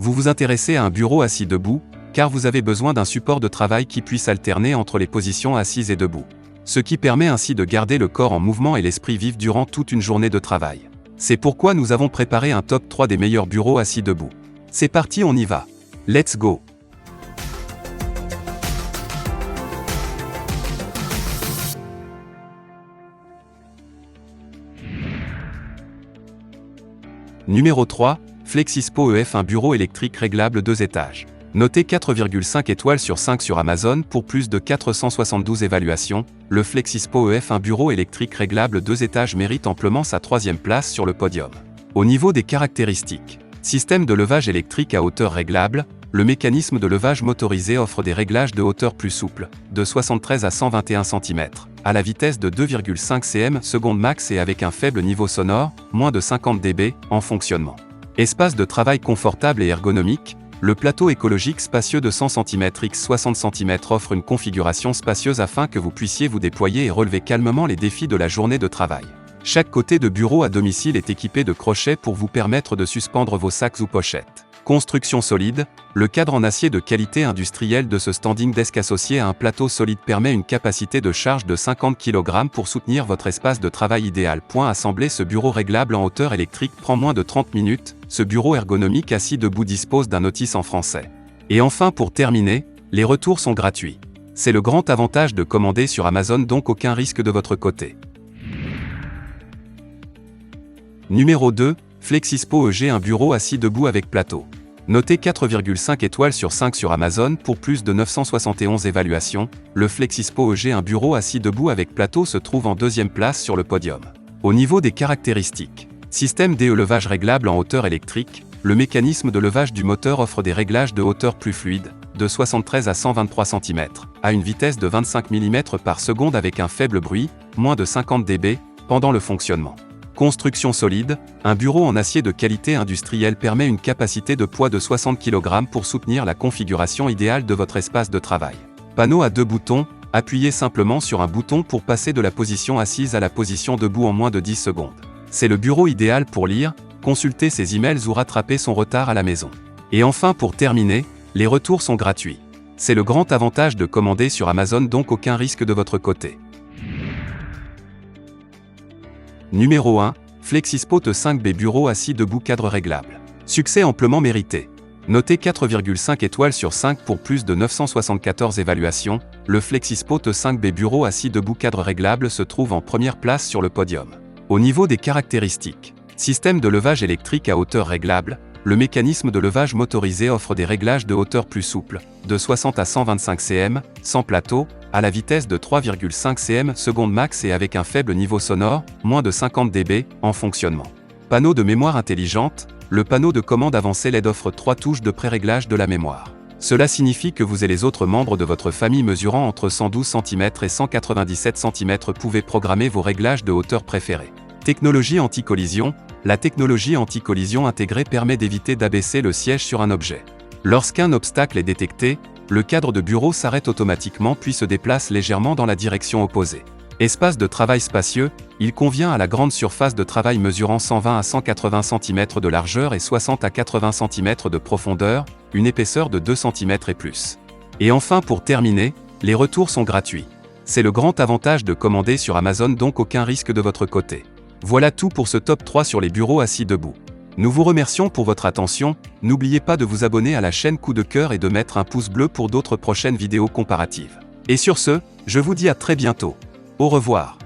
Vous vous intéressez à un bureau assis debout, car vous avez besoin d'un support de travail qui puisse alterner entre les positions assises et debout. Ce qui permet ainsi de garder le corps en mouvement et l'esprit vif durant toute une journée de travail. C'est pourquoi nous avons préparé un top 3 des meilleurs bureaux assis debout. C'est parti, on y va. Let's go! Numéro 3, Flexispo EF, un bureau électrique réglable 2 étages. Noté 4,5 étoiles sur 5 sur Amazon pour plus de 472 évaluations, le Flexispo EF, un bureau électrique réglable 2 étages mérite amplement sa 3e place sur le podium. Au niveau des caractéristiques, système de levage électrique à hauteur réglable, le mécanisme de levage motorisé offre des réglages de hauteur plus souples, de 73 à 121 cm, à la vitesse de 2,5 cm/s max et avec un faible niveau sonore, moins de 50 dB, en fonctionnement. Espace de travail confortable et ergonomique, le plateau écologique spacieux de 100 cm x 60 cm offre une configuration spacieuse afin que vous puissiez vous déployer et relever calmement les défis de la journée de travail. Chaque côté de bureau à domicile est équipé de crochets pour vous permettre de suspendre vos sacs ou pochettes. Construction solide, le cadre en acier de qualité industrielle de ce standing desk associé à un plateau solide permet une capacité de charge de 50 kg pour soutenir votre espace de travail idéal. Assembler ce bureau réglable en hauteur électrique prend moins de 30 minutes, ce bureau ergonomique assis debout dispose d'un notice en français. Et enfin, pour terminer, les retours sont gratuits. C'est le grand avantage de commander sur Amazon, donc aucun risque de votre côté. Numéro 2, Flexispo EG, un bureau assis debout avec plateau. Noté 4,5 étoiles sur 5 sur Amazon pour plus de 971 évaluations, le Flexispo EG, un bureau assis debout avec plateau se trouve en 2e place sur le podium. Au niveau des caractéristiques, système DE levage réglable en hauteur électrique, le mécanisme de levage du moteur offre des réglages de hauteur plus fluides, de 73 à 123 cm, à une vitesse de 25 mm/s avec un faible bruit, moins de 50 dB, pendant le fonctionnement. Construction solide, un bureau en acier de qualité industrielle permet une capacité de poids de 60 kg pour soutenir la configuration idéale de votre espace de travail. Panneau à 2 boutons, appuyez simplement sur un bouton pour passer de la position assise à la position debout en moins de 10 secondes. C'est le bureau idéal pour lire, consulter ses emails ou rattraper son retard à la maison. Et enfin, pour terminer, les retours sont gratuits. C'est le grand avantage de commander sur Amazon, donc aucun risque de votre côté. Numéro 1, Flexispo T5B, bureau assis debout cadre réglable. Succès amplement mérité. Noté 4,5 étoiles sur 5 pour plus de 974 évaluations, le Flexispo T5B bureau assis debout cadre réglable se trouve en 1re place sur le podium. Au niveau des caractéristiques, système de levage électrique à hauteur réglable, le mécanisme de levage motorisé offre des réglages de hauteur plus souples, de 60 à 125 cm, sans plateau, à la vitesse de 3,5 cm/s max et avec un faible niveau sonore, moins de 50 dB, en fonctionnement. Panneau de mémoire intelligente, le panneau de commande avancé LED offre 3 touches de pré-réglage de la mémoire. Cela signifie que vous et les autres membres de votre famille mesurant entre 112 cm et 197 cm pouvez programmer vos réglages de hauteur préférés. Technologie anti-collision, la technologie anti-collision intégrée permet d'éviter d'abaisser le siège sur un objet. Lorsqu'un obstacle est détecté, le cadre de bureau s'arrête automatiquement puis se déplace légèrement dans la direction opposée. Espace de travail spacieux, il convient à la grande surface de travail mesurant 120 à 180 cm de largeur et 60 à 80 cm de profondeur, une épaisseur de 2 cm et plus. Et enfin, pour terminer, les retours sont gratuits. C'est le grand avantage de commander sur Amazon, donc aucun risque de votre côté. Voilà tout pour ce top 3 sur les bureaux assis debout. Nous vous remercions pour votre attention, n'oubliez pas de vous abonner à la chaîne Coup de cœur et de mettre un pouce bleu pour d'autres prochaines vidéos comparatives. Et sur ce, je vous dis à très bientôt. Au revoir.